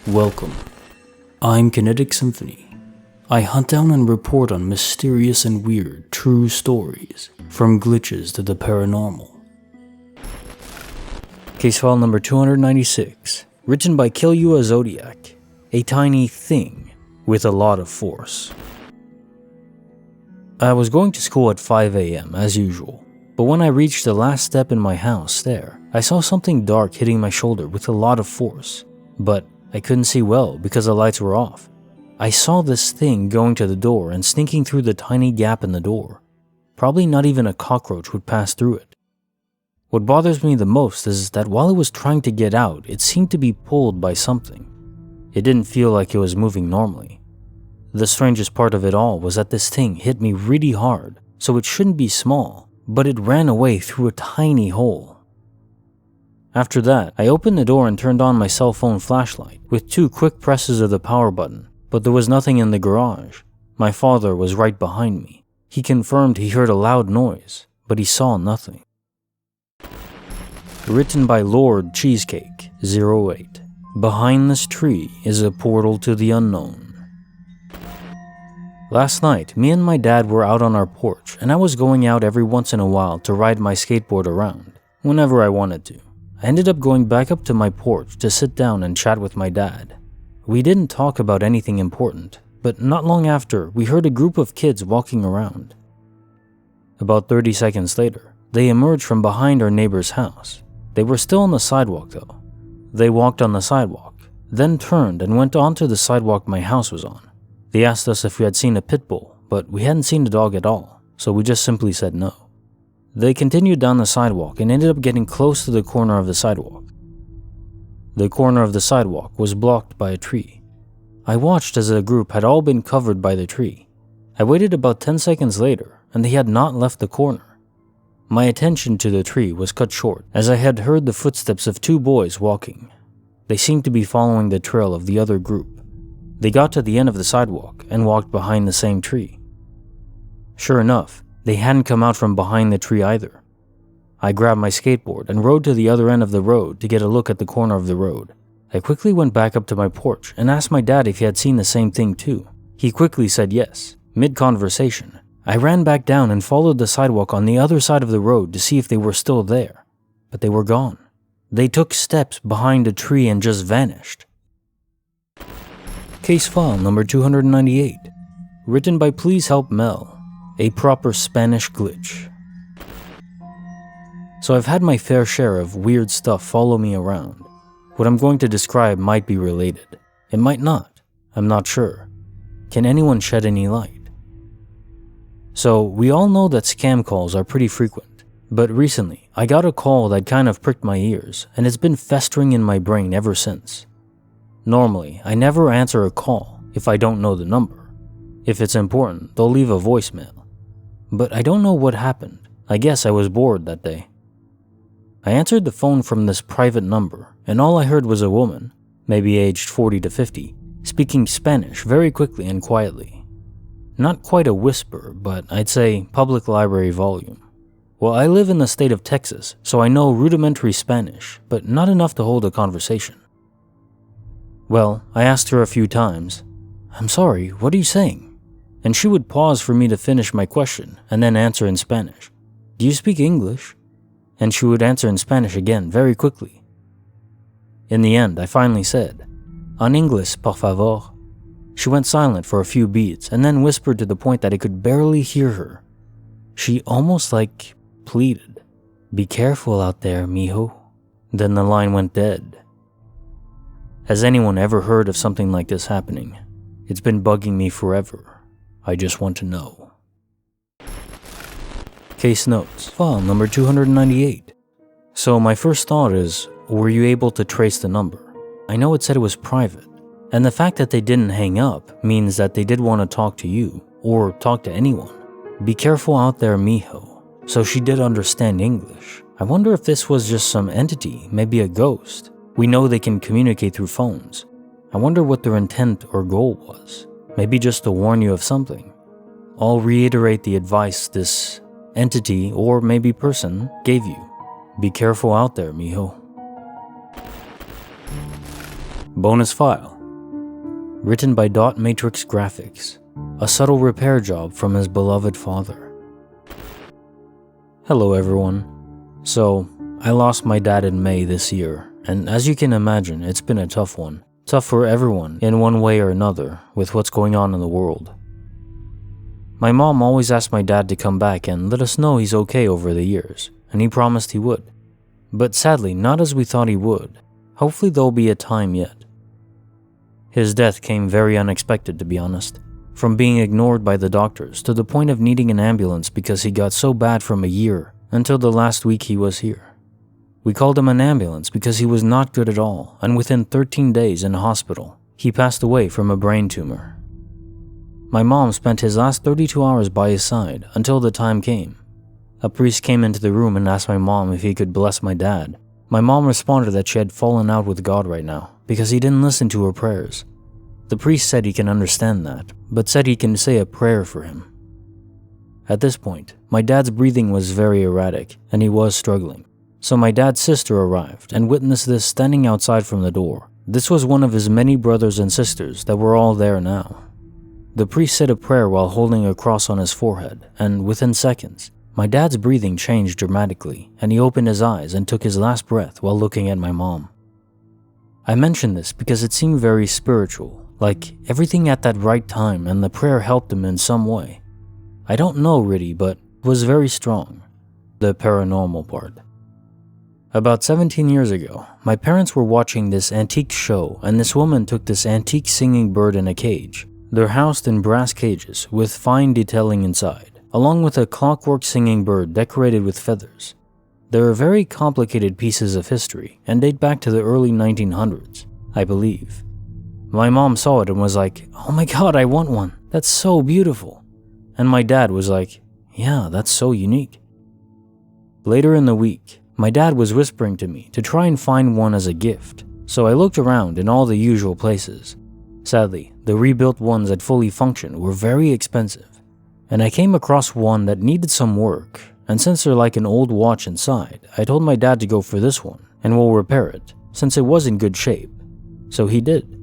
Welcome. I'm Kinetic Symphony. I hunt down and report on mysterious and weird true stories, from glitches to the paranormal. Case file number 296, written by Killuazodiack, a tiny thing with a lot of force. I was going to school at 5 a.m. as usual, but when I reached the last step in my house stair, I saw something dark hitting my shoulder with a lot of force, but I couldn't see well because the lights were off. I saw this thing going to the door and sneaking through the tiny gap in the door. Probably not even a cockroach would pass through it. What bothers me the most is that while it was trying to get out, it seemed to be pulled by something. It didn't feel like it was moving normally. The strangest part of it all was that this thing hit me really hard, so it shouldn't be small, but it ran away through a tiny hole. After that, I opened the door and turned on my cell phone flashlight with 2 quick presses of the power button, but there was nothing in the garage. My father was right behind me. He confirmed he heard a loud noise, but he saw nothing. Written by Lord Cheesecake 08. Behind this tree is a portal to the unknown. Last night, me and my dad were out on our porch, and I was going out every once in a while to ride my skateboard around, whenever I wanted to. I ended up going back up to my porch to sit down and chat with my dad. We didn't talk about anything important, but not long after, we heard a group of kids walking around. About 30 seconds later, they emerged from behind our neighbor's house. They were still on the sidewalk though. They walked on the sidewalk, then turned and went onto the sidewalk my house was on. They asked us if we had seen a pit bull, but we hadn't seen the dog at all, so we just simply said no. They continued down the sidewalk and ended up getting close to the corner of the sidewalk. The corner of the sidewalk was blocked by a tree. I watched as the group had all been covered by the tree. I waited about 10 seconds later, and they had not left the corner. My attention to the tree was cut short as I had heard the footsteps of 2 boys walking. They seemed to be following the trail of the other group. They got to the end of the sidewalk and walked behind the same tree. Sure enough, they hadn't come out from behind the tree either. I grabbed my skateboard and rode to the other end of the road to get a look at the corner of the road. I quickly went back up to my porch and asked my dad if he had seen the same thing too. He quickly said yes, mid-conversation. I ran back down and followed the sidewalk on the other side of the road to see if they were still there, but they were gone. They took steps behind a tree and just vanished. Case file number 298, written by PleaseHelpMel. A proper Spanish glitch. So I've had my fair share of weird stuff follow me around. What I'm going to describe might be related. It might not. I'm not sure. Can anyone shed any light? So we all know that scam calls are pretty frequent, but recently I got a call that kind of pricked my ears, and it's been festering in my brain ever since. Normally, I never answer a call if I don't know the number. If it's important, they'll leave a voicemail. But I don't know what happened. I guess I was bored that day. I answered the phone from this private number, and all I heard was a woman, maybe aged 40 to 50, speaking Spanish very quickly and quietly. Not quite a whisper, but I'd say public library volume. Well, I live in the state of Texas, so I know rudimentary Spanish, but not enough to hold a conversation. Well, I asked her a few times, "I'm sorry, what are you saying?" And she would pause for me to finish my question and then answer in Spanish. "Do you speak English?" And she would answer in Spanish again very quickly. In the end, I finally said, "En English, por favor." She went silent for a few beats and then whispered to the point that I could barely hear her. She almost pleaded, "Be careful out there, mijo." Then the line went dead. Has anyone ever heard of something like this happening? It's been bugging me forever. I just want to know. Case notes, file number 298. So my first thought is, were you able to trace the number? I know it said it was private, and the fact that they didn't hang up means that they did want to talk to you, or talk to anyone. Be careful out there, mijo. So she did understand English. I wonder if this was just some entity, maybe a ghost. We know they can communicate through phones. I wonder what their intent or goal was. Maybe just to warn you of something. I'll reiterate the advice this entity or maybe person gave you. Be careful out there, mijo. Bonus file. written by DotMatrixGraphics, a subtle repair job from his beloved father. Hello everyone. So, I lost my dad in May this year, and as you can imagine, it's been a tough one. Tough for everyone in one way or another with what's going on in the world. My mom always asked my dad to come back and let us know he's okay over the years, and he promised he would. But sadly, not as we thought he would. Hopefully there'll be a time yet. His death came very unexpected, to be honest. From being ignored by the doctors to the point of needing an ambulance because he got so bad from a year until the last week he was here. We called him an ambulance because he was not good at all, and within 13 days in hospital, he passed away from a brain tumor. My mom spent his last 32 hours by his side until the time came. A priest came into the room and asked my mom if he could bless my dad. My mom responded that she had fallen out with God right now because he didn't listen to her prayers. The priest said he can understand that, but said he can say a prayer for him. At this point, my dad's breathing was very erratic and he was struggling. So my dad's sister arrived and witnessed this standing outside from the door. This was one of his many brothers and sisters that were all there now. The priest said a prayer while holding a cross on his forehead, and within seconds, my dad's breathing changed dramatically and he opened his eyes and took his last breath while looking at my mom. I mention this because it seemed very spiritual, like everything at that right time, and the prayer helped him in some way. I don't know really, but it was very strong. The paranormal part. About 17 years ago, my parents were watching this antique show and this woman took this antique singing bird in a cage. They're housed in brass cages with fine detailing inside, along with a clockwork singing bird decorated with feathers. They're very complicated pieces of history and date back to the early 1900s, I believe. My mom saw it and was like, "Oh my god, I want one. That's so beautiful." And my dad was like, "Yeah, that's so unique." Later in the week, my dad was whispering to me to try and find one as a gift, so I looked around in all the usual places. Sadly, the rebuilt ones that fully functioned were very expensive, and I came across one that needed some work, and since they're like an old watch inside, I told my dad to go for this one, and we'll repair it, since it was in good shape. So he did.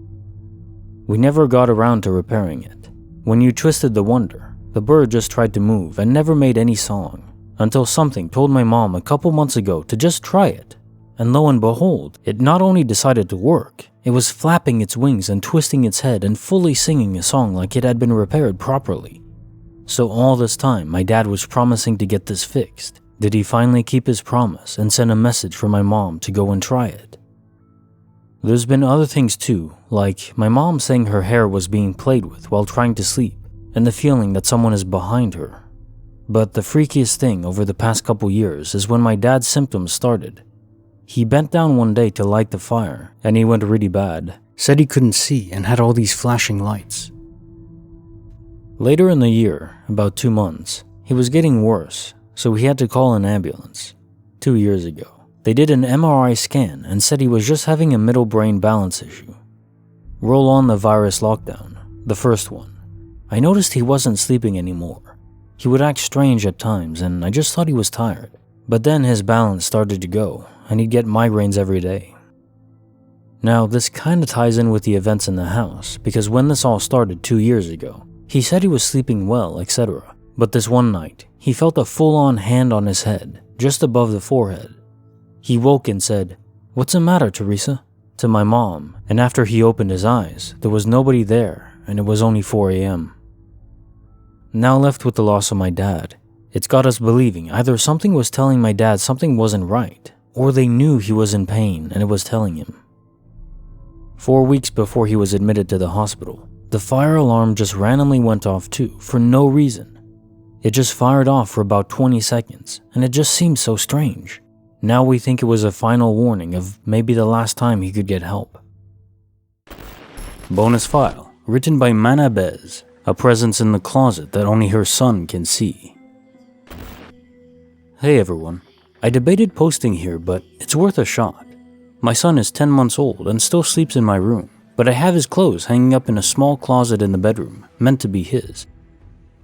We never got around to repairing it. When you twisted the wonder, the bird just tried to move and never made any song, until something told my mom a couple months ago to just try it. And lo and behold, it not only decided to work, it was flapping its wings and twisting its head and fully singing a song like it had been repaired properly. So all this time, my dad was promising to get this fixed. Did he finally keep his promise and send a message for my mom to go and try it? There's been other things too, like my mom saying her hair was being played with while trying to sleep, and the feeling that someone is behind her. But the freakiest thing over the past couple years is when my dad's symptoms started. He bent down one day to light the fire, and he went really bad. Said he couldn't see and had all these flashing lights. Later in the year, about 2 months, he was getting worse, so he had to call an ambulance. 2 years ago, they did an MRI scan and said he was just having a middle brain balance issue. Roll on the virus lockdown, the first one. I noticed he wasn't sleeping anymore. He would act strange at times, and I just thought he was tired. But then his balance started to go, and he'd get migraines every day. Now, this kinda ties in with the events in the house, because when this all started 2 years ago, he said he was sleeping well, etc. But this one night, he felt a full-on hand on his head, just above the forehead. He woke and said, "What's the matter, Teresa?" to my mom, and after he opened his eyes, there was nobody there, and it was only 4 a.m. Now left with the loss of my dad, it's got us believing either something was telling my dad something wasn't right, or they knew he was in pain and it was telling him. 4 weeks before he was admitted to the hospital, the fire alarm just randomly went off too, for no reason. It just fired off for about 20 seconds, and it just seemed so strange. Now we think it was a final warning of maybe the last time he could get help. Bonus file, written by Manabez, a presence in the closet that only her son can see. Hey everyone, I debated posting here, but it's worth a shot. My son is 10 months old and still sleeps in my room, but I have his clothes hanging up in a small closet in the bedroom, meant to be his.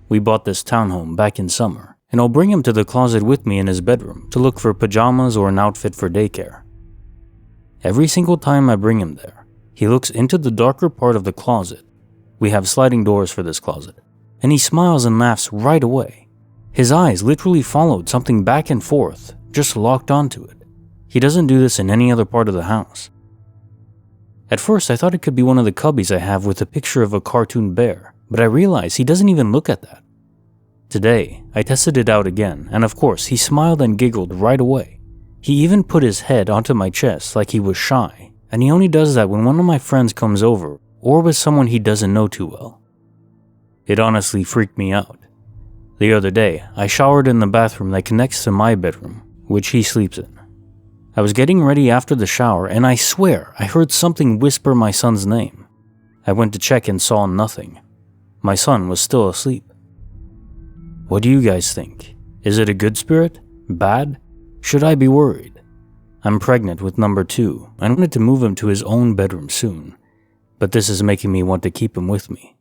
We bought this townhome back in summer, and I'll bring him to the closet with me in his bedroom to look for pajamas or an outfit for daycare. Every single time I bring him there, He looks into the darker part of the closet. We have sliding doors for this closet. And he smiles and laughs right away. His eyes literally followed something back and forth, just locked onto it. He doesn't do this in any other part of the house. At first, I thought it could be one of the cubbies I have with a picture of a cartoon bear, but I realized he doesn't even look at that. Today, I tested it out again, and of course, he smiled and giggled right away. He even put his head onto my chest like he was shy, and he only does that when one of my friends comes over or with someone he doesn't know too well. It honestly freaked me out. The other day, I showered in the bathroom that connects to my bedroom, which he sleeps in. I was getting ready after the shower, and I swear I heard something whisper my son's name. I went to check and saw nothing. My son was still asleep. What do you guys think? Is it a good spirit? Bad? Should I be worried? I'm pregnant with number 2 and wanted to move him to his own bedroom soon, but this is making me want to keep him with me.